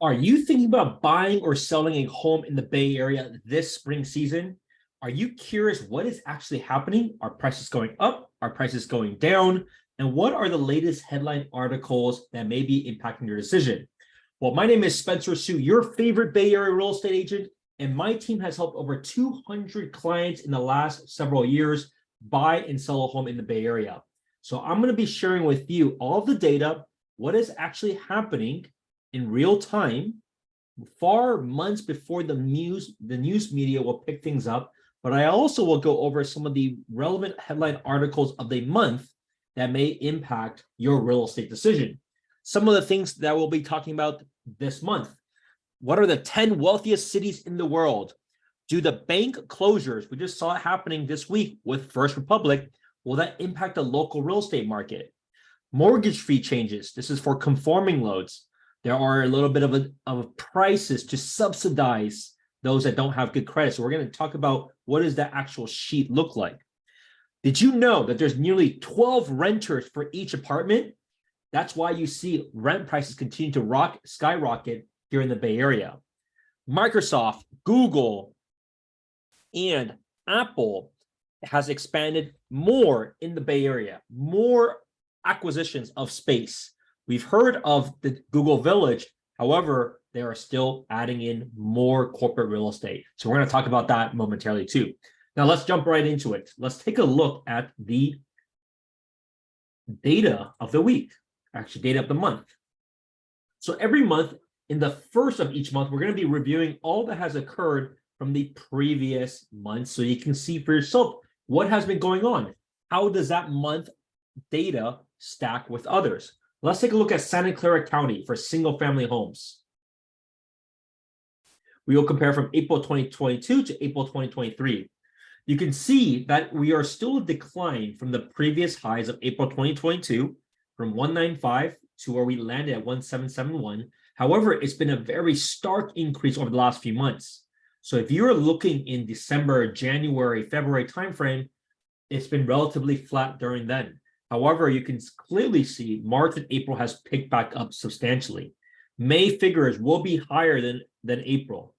Are you thinking about buying or selling a home in the Bay Area this spring season? Are you curious what is actually happening? Are prices going up? Are prices going down? And what are the latest headline articles that may be impacting your decision? Well, my name is Spencer Su, your favorite Bay Area real estate agent, and my team has helped over 200 clients in the last several years buy and sell a home in the Bay Area. So I'm going to be sharing with you all of the data, what is actually happening in real time, far months before the news media will pick things up. But I also will go over some of the relevant headline articles of the month that may impact your real estate decision. Some of the things that we'll be talking about this month. What are the 10 wealthiest cities in the world? Do the bank closures, we just saw it happening this week with First Republic, will that impact the local real estate market? Mortgage fee changes. This is for conforming loans. There are a little bit of prices to subsidize those that don't have good credit. So we're going to talk about what does that actual sheet look like. Did you know that there's nearly 12 renters for each apartment? That's why you see rent prices continue to skyrocket here in the Bay Area. Microsoft, Google, and Apple has expanded more in the Bay Area, more acquisitions of space. We've heard of the Google Village. However, they are still adding in more corporate real estate. So we're going to talk about that momentarily too. Now let's jump right into it. Let's take a look at the data of the week, actually data of the month. So every month, in the first of each month, we're going to be reviewing all that has occurred from the previous month so you can see for yourself what has been going on. How does that month data stack with others? Let's take a look at Santa Clara County for single-family homes. We will compare from April 2022 to April 2023. You can see that we are still a decline from the previous highs of April 2022 from 195 to where we landed at 1771. However, it's been a very stark increase over the last few months. So if you're looking in December, January, February timeframe, it's been relatively flat during then. However, you can clearly see March and April has picked back up substantially. May figures will be higher than April.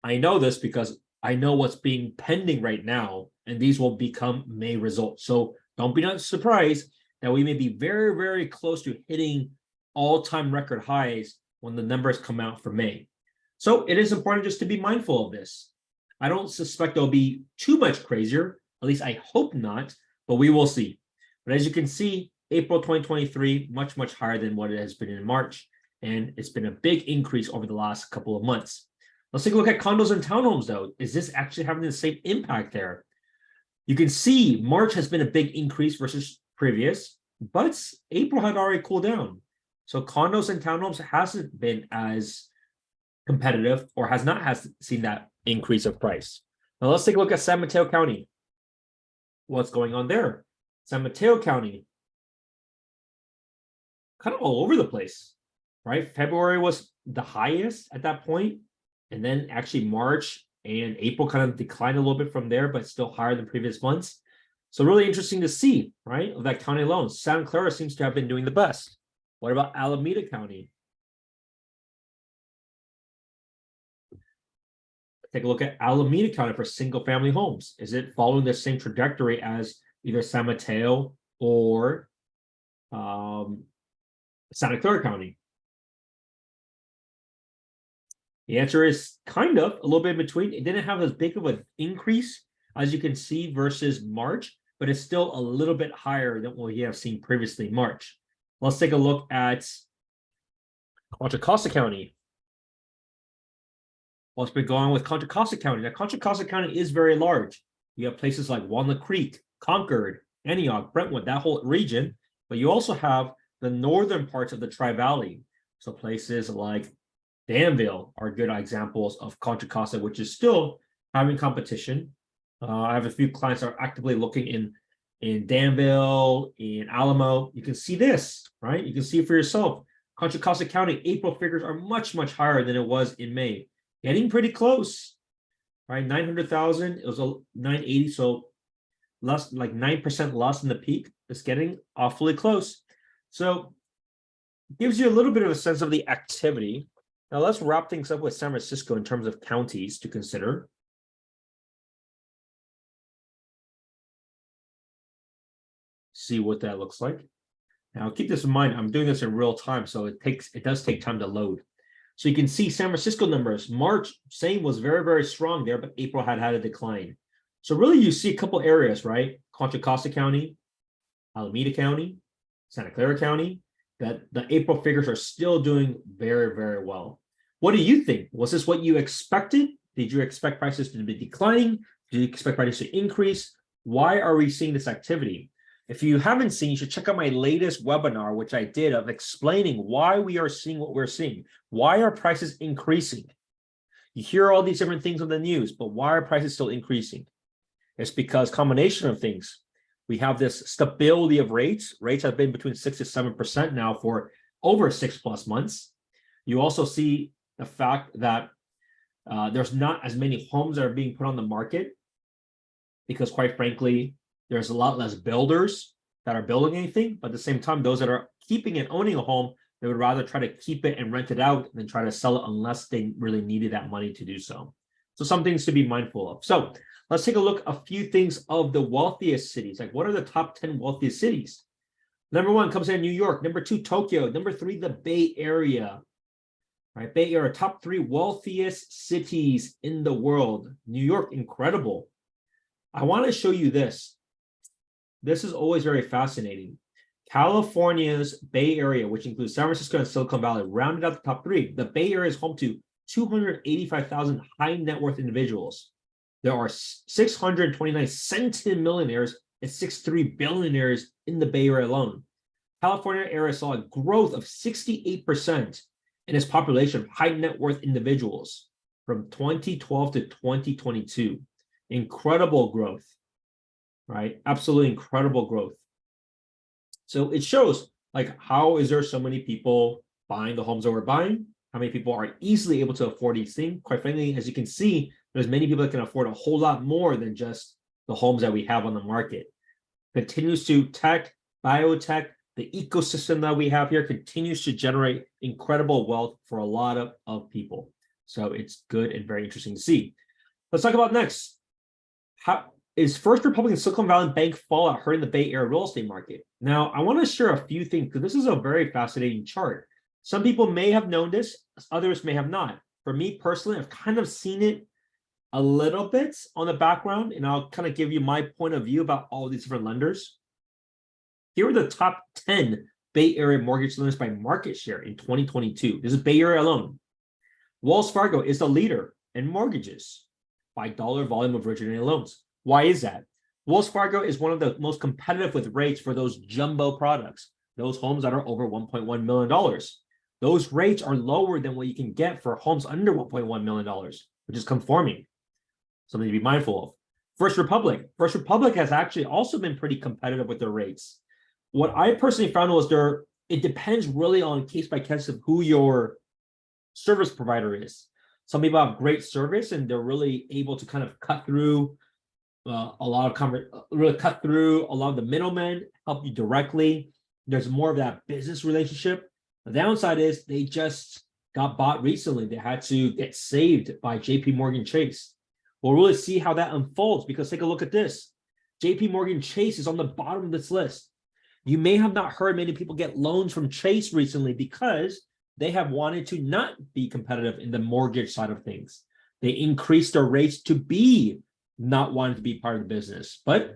I know this because I know what's being pending right now, and these will become May results. So don't be not surprised that we may be very, very close to hitting all-time record highs when the numbers come out for May. So it is important just to be mindful of this. I don't suspect it'll be too much crazier, at least I hope not, but we will see. But as you can see, April 2023, much, much higher than what it has been in March. And it's been a big increase over the last couple of months. Let's take a look at condos and townhomes, though. Is this actually having the same impact there? You can see March has been a big increase versus previous, but April had already cooled down. So condos and townhomes hasn't been as competitive or has seen that increase of price. Now let's take a look at San Mateo County. What's going on there? San Mateo County, kind of all over the place, right? February was the highest at that point, and then actually March and April kind of declined a little bit from there, but still higher than previous months. So really interesting to see, right? Of that county alone, Santa Clara seems to have been doing the best. What about Alameda County? Take a look at Alameda County for single-family homes. Is it following the same trajectory as either San Mateo or Santa Clara County? The answer is kind of a little bit in between. It didn't have as big of an increase as you can see versus March, but it's still a little bit higher than what we have seen previously in March. Let's take a look at Contra Costa County. What's been going on with Contra Costa County? Now, Contra Costa County is very large. You have places like Walnut Creek, Concord, Antioch, Brentwood, that whole region, but you also have the northern parts of the Tri-Valley. So places like Danville are good examples of Contra Costa, which is still having competition. I have a few clients that are actively looking in Danville, in Alamo. You can see this, right? You can see for yourself. Contra Costa County, April figures are much, much higher than it was in May. Getting pretty close, right? 900,000, it was a 980, so less, like 9% less than the peak. It's getting awfully close. So gives you a little bit of a sense of the activity, Now let's wrap things up with San Francisco in terms of counties to consider. See what that looks like. Now keep this in mind, I'm doing this in real time, so it does take time to load. So you can see San Francisco numbers. March, same, was very, very strong there, but April had a decline. So really you see a couple areas, right? Contra Costa County, Alameda County, Santa Clara County, that the April figures are still doing very, very well. What do you think? Was this what you expected? Did you expect prices to be declining? Did you expect prices to increase? Why are we seeing this activity? If you haven't seen, you should check out my latest webinar, which I did, of explaining why we are seeing what we're seeing. Why are prices increasing? You hear all these different things on the news, but why are prices still increasing? It's because combination of things. We have this stability of rates. Rates have been between 6 to 7% now for over 6+ months. You also see the fact that there's not as many homes that are being put on the market because, quite frankly, there's a lot less builders that are building anything, but at the same time, those that are keeping and owning a home, they would rather try to keep it and rent it out than try to sell it unless they really needed that money to do so. So some things to be mindful of. So let's take a look at a few things of the wealthiest cities. Like, what are the top 10 wealthiest cities? Number 1 comes in New York. Number 2, Tokyo. Number 3, the Bay Area. Right, Bay Area, top 3 wealthiest cities in the world. New York, incredible. I want to show you this. This is always very fascinating. California's Bay Area, which includes San Francisco and Silicon Valley, rounded out the top 3. The Bay Area is home to 285,000 high net worth individuals. There are 629 centimillionaires and 63 billionaires in the Bay Area alone. California area saw a growth of 68% in its population of high net worth individuals from 2012 to 2022. Incredible growth. Right? Absolutely incredible growth. So it shows, like, how is there so many people buying the homes that we're buying? How many people are easily able to afford these things? Quite frankly, as you can see, there's many people that can afford a whole lot more than just the homes that we have on the market. Continues to tech, biotech, the ecosystem that we have here continues to generate incredible wealth for a lot of people. So it's good and very interesting to see. Let's talk about next. How is First Republic and Silicon Valley Bank fallout hurting the Bay Area real estate market? Now, I want to share a few things because this is a very fascinating chart. Some people may have known this, others may have not. For me personally, I've kind of seen it a little bit on the background, and I'll kind of give you my point of view about all these different lenders. Here are the top 10 Bay Area mortgage lenders by market share in 2022. This is Bay Area alone. Wells Fargo is the leader in mortgages by dollar volume of originating loans. Why is that? Wells Fargo is one of the most competitive with rates for those jumbo products, those homes that are over $1.1 million. Those rates are lower than what you can get for homes under $1.1 million, which is conforming. Something to be mindful of. First Republic has actually also been pretty competitive with their rates. What I personally found was it depends really on case by case of who your service provider is. Some people have great service and they're really able to kind of cut through a lot of the middlemen, help you directly. There's more of that business relationship. The downside is they just got bought recently. They had to get saved by JP Morgan Chase. We'll really see how that unfolds because take a look at this. JP Morgan Chase is on the bottom of this list. You may have not heard many people get loans from Chase recently because they have wanted to not be competitive in the mortgage side of things. They increased their rates to be not wanting to be part of the business. But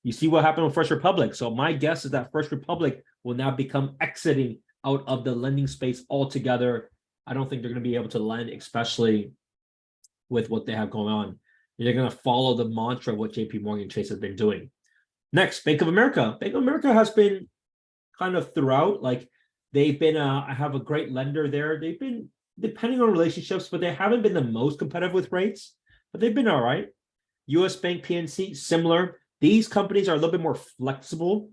you see what happened with First Republic. So my guess is that First Republic will now become exiting out of the lending space altogether. I don't think they're going to be able to lend, especially with what they have going on. They're going to follow the mantra of what JP Morgan Chase has been doing. Next, Bank of America. Bank of America has been kind of throughout, like they've been, I have a great lender there. They've been, depending on relationships, but they haven't been the most competitive with rates, but they've been all right. US Bank, PNC, similar. These companies are a little bit more flexible.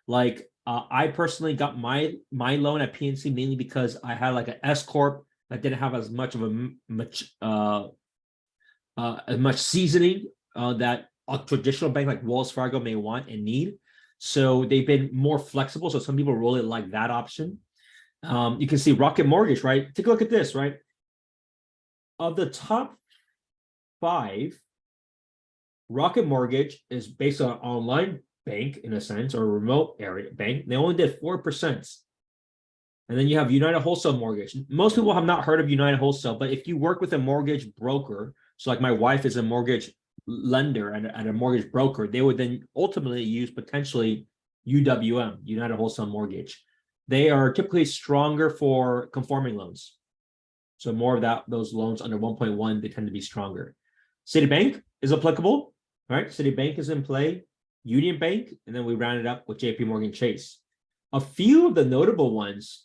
Like I personally got my loan at PNC mainly because I had like an S corp that didn't have as much of as much seasoning that a traditional bank like Wells Fargo may want and need. So they've been more flexible. So some people really like that option. You can see Rocket Mortgage, right? Take a look at this, right? Of the top five, Rocket Mortgage is based on an online bank in a sense, or a remote area bank. They only did 4%. And then you have United Wholesale Mortgage. Most people have not heard of United Wholesale, but if you work with a mortgage broker, so like my wife is a mortgage lender and a mortgage broker, they would then ultimately use potentially UWM, United Wholesale Mortgage. They are typically stronger for conforming loans. So more of those loans under 1.1, they tend to be stronger. Citibank is applicable, right? Citibank is in play, Union Bank, and then we round it up with JP Morgan Chase. A few of the notable ones.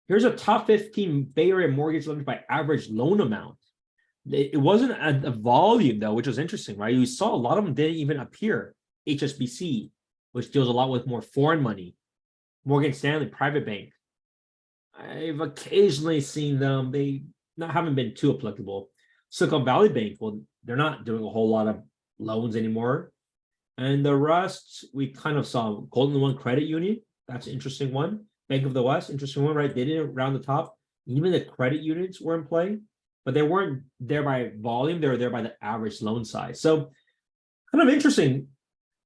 Here's a top 15 Bay Area mortgage lenders by average loan amount. It wasn't a volume, though, which was interesting, right? You saw a lot of them didn't even appear. HSBC, which deals a lot with more foreign money. Morgan Stanley, private bank. I've occasionally seen them. They haven't been too applicable. Silicon Valley Bank, well, they're not doing a whole lot of loans anymore. And the rest, we kind of saw. Golden One Credit Union, that's an interesting one. Bank of the West, interesting one, right? They didn't round the top. Even the credit units were in play, but they weren't there by volume. They were there by the average loan size. So kind of interesting.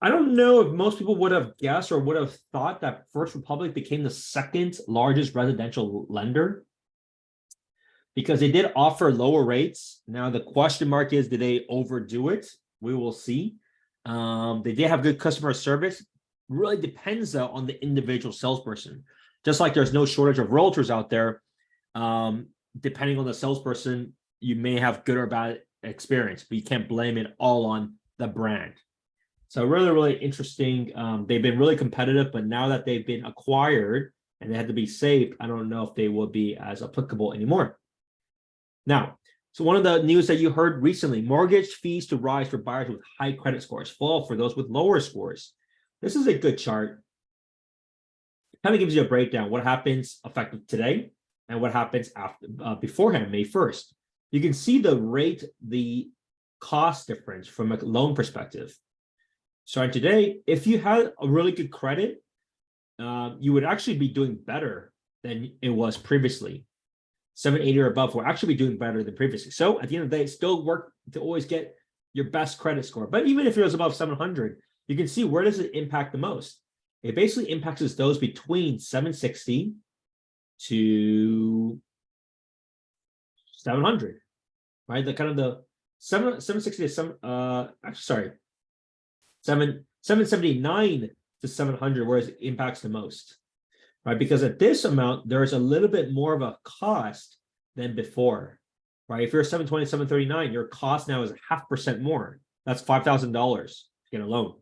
I don't know if most people would have guessed or would have thought that First Republic became the second largest residential lender, because they did offer lower rates. Now, the question mark is, did they overdo it? We will see. They did have good customer service. Really depends, though, on the individual salesperson. Just like there's no shortage of realtors out there, depending on the salesperson, you may have good or bad experience, but you can't blame it all on the brand. So really, really interesting. They've been really competitive, but now that they've been acquired and they had to be saved, I don't know if they will be as applicable anymore. Now, so one of the news that you heard recently, mortgage fees to rise for buyers with high credit scores, fall for those with lower scores. This is a good chart. It kind of gives you a breakdown, what happens effective today and what happens after beforehand, May 1st. You can see the rate, the cost difference from a loan perspective. Starting today, if you had a really good credit, you would actually be doing better than it was previously. 780 or above will actually be doing better than previously. So at the end of the day, it still work to always get your best credit score. But even if it was above 700, you can see, where does it impact the most? It basically impacts those between 760 to 700, right? The kind of the 760 to 779 to 700, whereas it impacts the most, right? Because at this amount, there's a little bit more of a cost than before, right? If you're 720, 739, your cost now is 0.5% more. That's $5,000 to get a loan.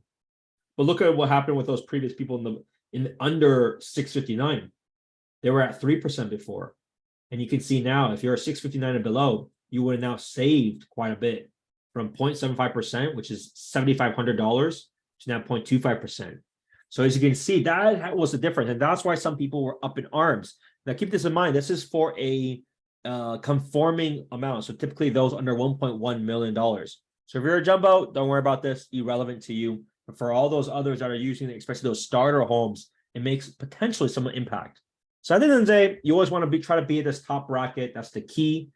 But look at what happened with those previous people in under 659. They were at 3% before. And you can see now, if you're 659 and below, you would have now saved quite a bit, from 0.75%, which is $7,500, to now 0.25%. So as you can see, that was the difference. And that's why some people were up in arms. Now, keep this in mind. This is for a conforming amount. So typically those under $1.1 million. So if you're a jumbo, don't worry about this. Irrelevant to you. But for all those others that are using, especially those starter homes, it makes potentially some impact. So at the end of the day, you always want to try to be at this top bracket. That's the key.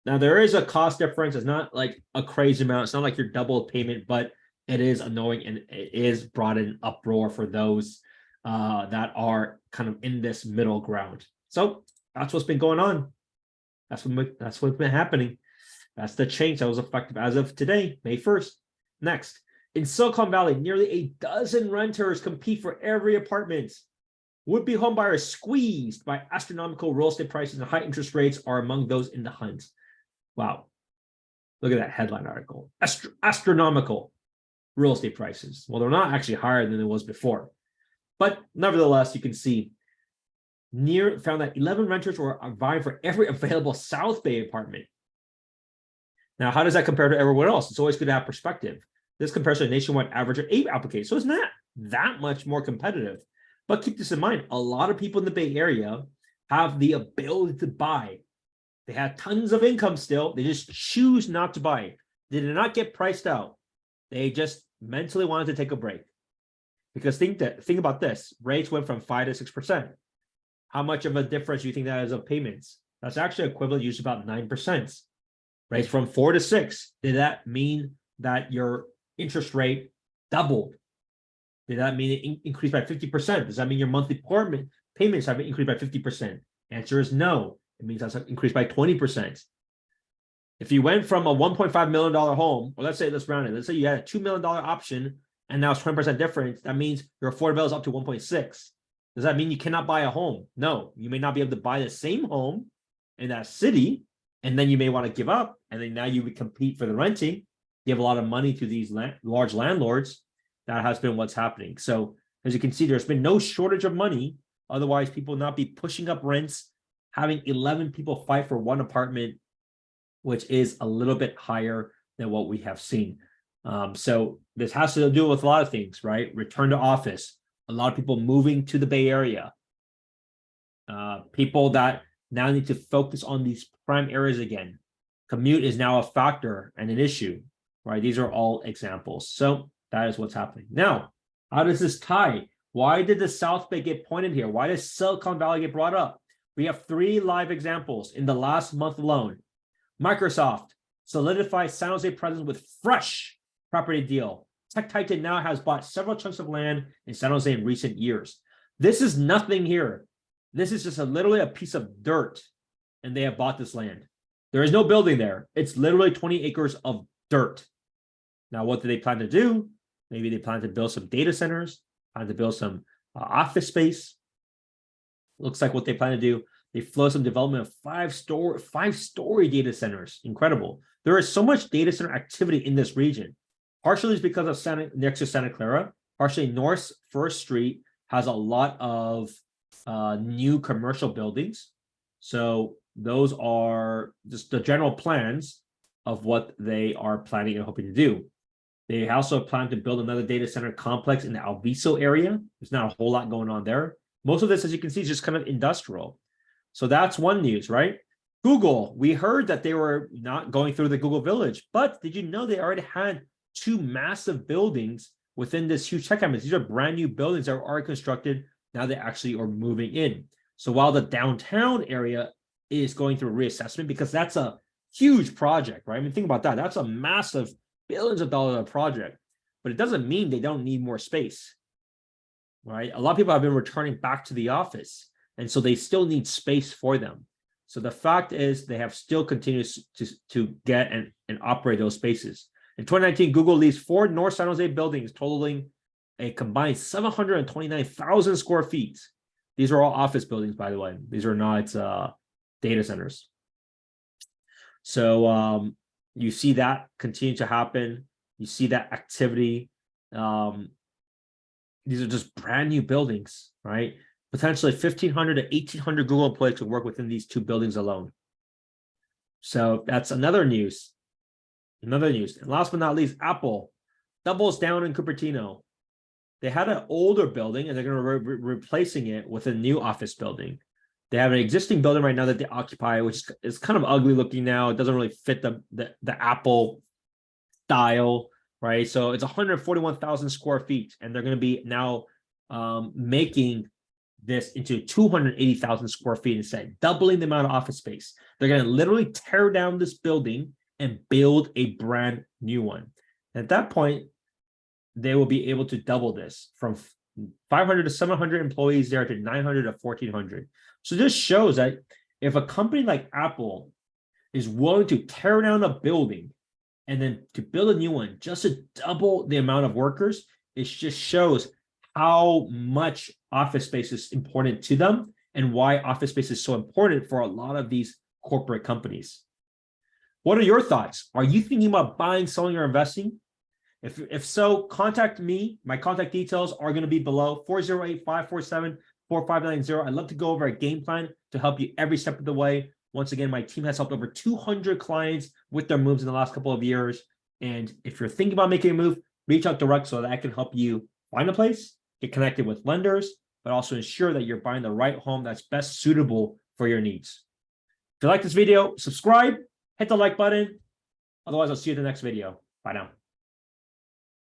Now, there is a cost difference. It's not like a crazy amount. It's not like your double payment, but it is annoying, and it is brought in uproar for those that are kind of in this middle ground. So that's what's been going on. That's what's been happening. That's the change that was effective as of today, May 1st. Next, in Silicon Valley, nearly a dozen renters compete for every apartment. Would-be homebuyers squeezed by astronomical real estate prices and high interest rates are among those in the hunt. Wow. Look at that headline article. Astronomical real estate prices. Well, they're not actually higher than it was before. But nevertheless, you can see found that 11 renters were vying for every available South Bay apartment. Now, how does that compare to everyone else? It's always good to have perspective. This compares to a nationwide average of 8 applications. So it's not that much more competitive. But keep this in mind. A lot of people in the Bay Area have the ability to buy. They have tons of income still. They just choose not to buy. They did not get priced out. They just mentally wanted to take a break. Because think about this. Rates went from 5 to 6%. How much of a difference do you think that is of payments? That's actually equivalent to about 9%. Raised from 4 to 6. Did that mean that your interest rate doubled? Did that mean it increased by 50%? Does that mean your monthly payments have increased by 50%? Answer is no. It means that's increased by 20%. If you went from a $1.5 million home, or let's round it. Let's say you had a $2 million option and now it's 20% difference. That means your affordability is up to 1.6. Does that mean you cannot buy a home? No, you may not be able to buy the same home in that city, and then you may want to give up, and then now you would compete for the renting, give a lot of money to these large landlords. That has been what's happening. So as you can see, there's been no shortage of money. Otherwise, people would not be pushing up rents, having 11 people fight for one apartment, which is a little bit higher than what we have seen. So this has to do with a lot of things, right? Return to office, a lot of people moving to the Bay Area, people that now need to focus on these prime areas again. Commute is now a factor and an issue, right? These are all examples. So that is what's happening. Now, how does this tie? Why did the South Bay get pointed here? Why does Silicon Valley get brought up? We have 3 live examples in the last month alone. Microsoft solidifies San Jose presence with fresh property deal. Tech Titan now has bought several chunks of land in San Jose in recent years. This is nothing here. This is just literally a piece of dirt, and they have bought this land. There is no building there. It's literally 20 acres of dirt. Now, what do they plan to do? Maybe they plan to build some data centers, plan to build some office space. Looks like what they plan to do. They flow some development of five-story data centers. Incredible. There is so much data center activity in this region. Partially is because of next to Santa Clara. Partially North First Street has a lot of new commercial buildings. So those are just the general plans of what they are planning and hoping to do. They also plan to build another data center complex in the Alviso area. There's not a whole lot going on there. Most of this, as you can see, is just kind of industrial. So that's one news, right? Google, we heard that they were not going through the Google Village, but did you know they already had 2 massive buildings within this huge tech campus? These are brand new buildings that are already constructed. Now they actually are moving in. So while the downtown area is going through a reassessment, because that's a huge project, right? I mean, think about that. That's a massive billions of dollars project, but it doesn't mean they don't need more space, right? A lot of people have been returning back to the office, and so they still need space for them. So the fact is they have still continued to get and operate those spaces. In 2019, Google leased 4 North San Jose buildings totaling a combined 729,000 square feet. These are all office buildings, by the way. These are not data centers. So you see that continue to happen. You see that activity. These are just brand new buildings, right? Potentially 1,500 to 1,800 Google employees could work within these 2 buildings alone. So that's another news. Another news. And last but not least, Apple doubles down in Cupertino. They had an older building, and they're going to be replacing it with a new office building. They have an existing building right now that they occupy, which is kind of ugly looking now. It doesn't really fit the Apple style, right? So it's 141,000 square feet, and they're going to be now making this into 280,000 square feet instead, doubling the amount of office space. They're going to literally tear down this building and build a brand new one. And at that point, they will be able to double this from 500 to 700 employees there to 900 to 1,400. So this shows that if a company like Apple is willing to tear down a building and then to build a new one just to double the amount of workers, it just shows how much office space is important to them and why office space is so important for a lot of these corporate companies. What are your thoughts? Are you thinking about buying, selling, or investing? If so, contact me. My contact details are going to be below, 408-547-4590. I'd love to go over a game plan to help you every step of the way. Once again, my team has helped over 200 clients with their moves in the last couple of years. And if you're thinking about making a move, reach out direct so that I can help you find a place, get connected with lenders, but also ensure that you're buying the right home that's best suitable for your needs. If you like this video, subscribe, hit the like button. Otherwise, I'll see you in the next video. Bye now.